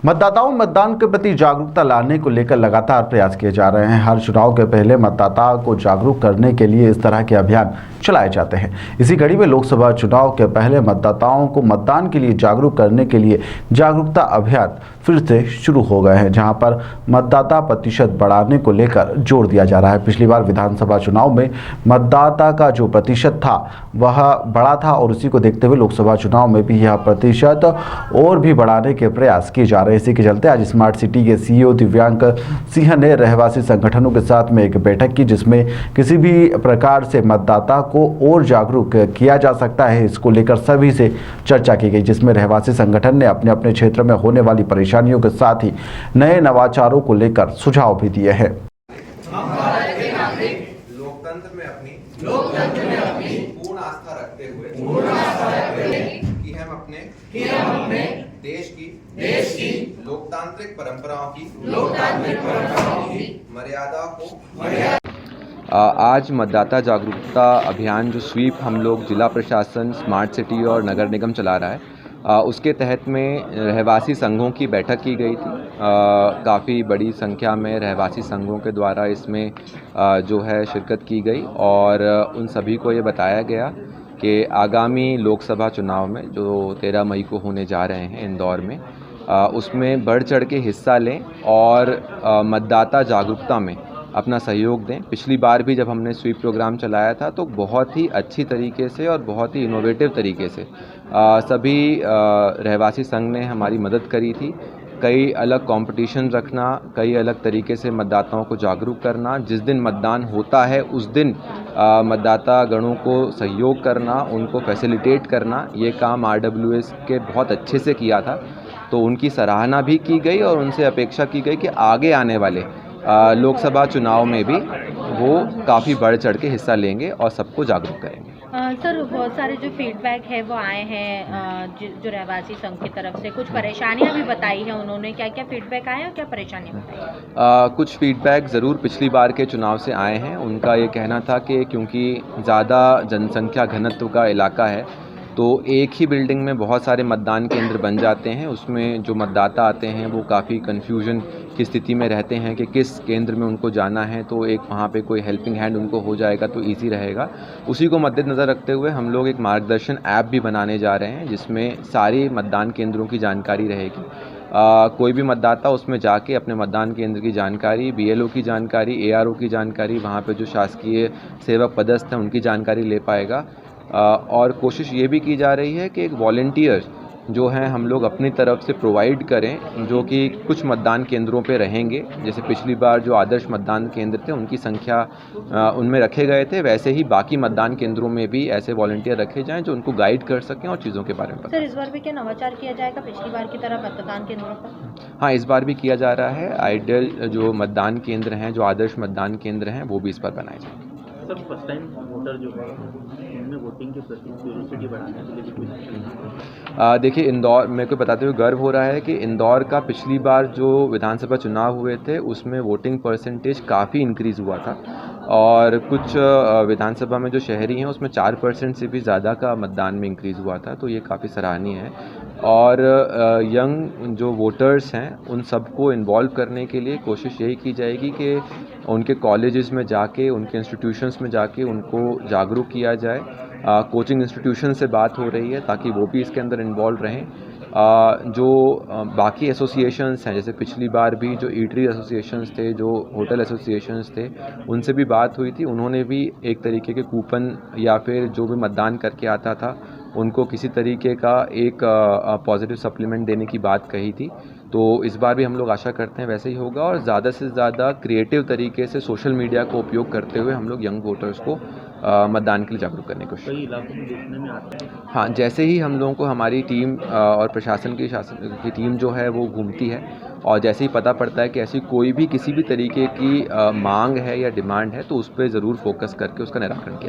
मतदाताओं में मतदान के प्रति जागरूकता लाने को लेकर लगातार प्रयास किए जा रहे हैं। हर चुनाव के पहले मतदाताओं को जागरूक करने के लिए इस तरह के अभियान चलाए जाते हैं। इसी कड़ी में लोकसभा चुनाव के पहले मतदाताओं को मतदान के लिए जागरूक करने के लिए जागरूकता अभियान फिर से शुरू हो गए हैं, जहां पर मतदाता प्रतिशत बढ़ाने को लेकर जोर दिया जा रहा है। पिछली बार विधानसभा चुनाव में मतदाता का जो प्रतिशत था वह बड़ा था और उसी को देखते हुए लोकसभा चुनाव में भी यह प्रतिशत और भी बढ़ाने के प्रयास किए जा रहे हैं। इसी के चलते आज स्मार्ट सिटी के सीईओ दिव्यांग सिंह ने रहवासी संगठनों के साथ में एक बैठक की, जिसमें किसी भी प्रकार से मतदाता को और जागरूक किया जा सकता है, इसको लेकर सभी से चर्चा की गई, जिसमें रहवासी संगठन ने अपने अपने क्षेत्र में होने वाली परेशानियों के साथ ही नए नवाचारों को लेकर सुझाव भी दिए हैं। लोकतंत्र में अपनी पूर्ण आस्था रखते हुए कि हम अपने देश की लोकतांत्रिक परंपराओं की मर्यादा को आज मतदाता जागरूकता अभियान जो स्वीप हम लोग जिला प्रशासन, स्मार्ट सिटी और नगर निगम चला रहा है, उसके तहत में रहवासी संघों की बैठक की गई थी। काफ़ी बड़ी संख्या में रहवासी संघों के द्वारा इसमें जो है शिरकत की गई और उन सभी को ये बताया गया कि आगामी लोकसभा चुनाव में जो 13 मई को होने जा रहे हैं इंदौर में, उसमें बढ़ चढ़ के हिस्सा लें और मतदाता जागरूकता में अपना सहयोग दें। पिछली बार भी जब हमने स्वीप प्रोग्राम चलाया था तो बहुत ही अच्छी तरीके से और बहुत ही इनोवेटिव तरीके से सभी रहवासी संघ ने हमारी मदद करी थी। कई अलग कंपटीशन रखना, कई अलग तरीके से मतदाताओं को जागरूक करना, जिस दिन मतदान होता है उस दिन मतदाता गणों को सहयोग करना, उनको फैसिलिटेट करना, ये काम RWS के बहुत अच्छे से किया था। तो उनकी सराहना भी की गई और उनसे अपेक्षा की गई कि आगे आने वाले लोकसभा चुनाव में भी वो काफ़ी बढ़ चढ़ के हिस्सा लेंगे और सबको जागरूक करेंगे। सर, बहुत सारे जो फीडबैक है वो आए हैं जो रहवासी संघ की तरफ से, कुछ परेशानियां भी बताई हैं उन्होंने। क्या क्या फीडबैक आए हैं और क्या परेशानियां बताई? कुछ फीडबैक ज़रूर पिछली बार के चुनाव से आए हैं। उनका ये कहना था कि क्योंकि ज़्यादा जनसंख्या घनत्व का इलाका है तो एक ही बिल्डिंग में बहुत सारे मतदान केंद्र बन जाते हैं। उसमें जो मतदाता आते हैं वो काफ़ी कन्फ्यूजन की स्थिति में रहते हैं कि किस केंद्र में उनको जाना है, तो एक वहाँ पे कोई हेल्पिंग हैंड उनको हो जाएगा तो इजी रहेगा। उसी को मद्देनज़र रखते हुए हम लोग एक मार्गदर्शन ऐप भी बनाने जा रहे हैं, जिसमें सारी मतदान केंद्रों की जानकारी रहेगी। कोई भी मतदाता उसमें जाके अपने मतदान केंद्र की जानकारी, BLO की जानकारी, ARO की जानकारी, वहाँ पे जो शासकीय सेवक पदस्थ हैं उनकी जानकारी ले पाएगा। और कोशिश ये भी की जा रही है कि एक वॉलंटियर जो हैं हम लोग अपनी तरफ से प्रोवाइड करें, जो कि कुछ मतदान केंद्रों पे रहेंगे। जैसे पिछली बार जो आदर्श मतदान केंद्र थे उनकी संख्या उनमें रखे गए थे, वैसे ही बाकी मतदान केंद्रों में भी ऐसे वॉलंटियर रखे जाएं जो उनको गाइड कर सकें और चीज़ों के बारे में बताएं। सर, इस बार भी क्या नवाचार किया जाएगा पिछली बार की तरह मतदान केंद्रों पर? हाँ, इस बार भी किया जा रहा है। आइडियल जो मतदान केंद्र हैं, जो आदर्श मतदान केंद्र हैं, वो भी इस बार बनाए जाएंगे। सर, फर्स्ट टाइम वोटर जो है उनमें वोटिंग के प्रति क्यूरियोसिटी बढ़ाने के लिए भी कुछ देखिए, इंदौर मेरे को बताते हुए गर्व हो रहा है कि इंदौर का पिछली बार जो विधानसभा चुनाव हुए थे उसमें वोटिंग परसेंटेज काफ़ी इंक्रीज़ हुआ था और कुछ विधानसभा में जो शहरी हैं उसमें 4% से भी ज़्यादा का मतदान में इंक्रीज़ हुआ था। तो ये काफ़ी सराहनीय है और यंग जो वोटर्स हैं उन सबको इन्वॉल्व करने के लिए कोशिश यही की जाएगी कि उनके कॉलेजेस में जाके, उनके इंस्टीट्यूशंस में जाके उनको जागरूक किया जाए। कोचिंग इंस्टीट्यूशन से बात हो रही है ताकि वो भी इसके अंदर इन्वॉल्व रहें। जो बाकी एसोसिएशंस हैं, जैसे पिछली बार भी जो ईटरी एसोसिएशंस थे, जो होटल एसोसिएशंस थे, उनसे भी बात हुई थी। उन्होंने भी एक तरीके के कूपन या फिर जो भी मतदान करके आता था उनको किसी तरीके का एक पॉजिटिव सप्लीमेंट देने की बात कही थी। तो इस बार भी हम लोग आशा करते हैं वैसे ही होगा और ज़्यादा से ज़्यादा क्रिएटिव तरीके से सोशल मीडिया को उपयोग करते हुए हम लोग यंग वोटर्स को मतदान के लिए जागरूक करने की कोशिश। कई इलाकों में देखने में आता है। हाँ, जैसे ही हम लोगों को हमारी टीम और प्रशासन की टीम जो है वो घूमती है और जैसे ही पता पड़ता है कि ऐसी कोई भी किसी भी तरीके की मांग है या डिमांड है तो उस पर ज़रूर फोकस करके उसका निराकरण किया